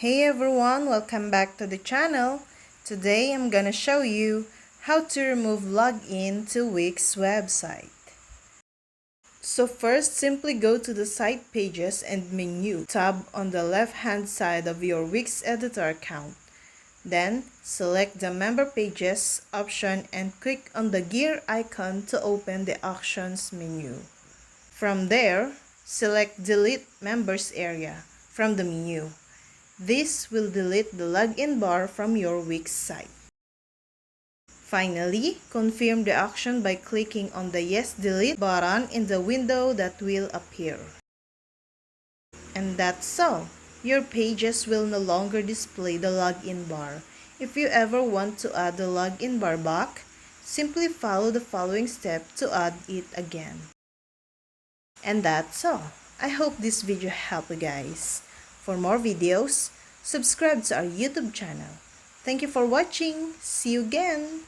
Hey everyone, welcome back to the channel. Today I'm gonna show you how to remove login to Wix website. So first, simply go to the site pages and menu tab on the left hand side of your Wix editor account. Then select the member pages option and click on the gear icon to open the actions menu. From there, select delete members area from the menu. This will delete the login bar from your Wix site. Finally, confirm the action by clicking on the Yes Delete button in the window that will appear. And that's all. Your pages will no longer display the login bar. If you ever want to add the login bar back, simply follow the following step to add it again. And that's all. I hope this video helped you guys. For more videos, subscribe to our YouTube channel. Thank you for watching. See you again.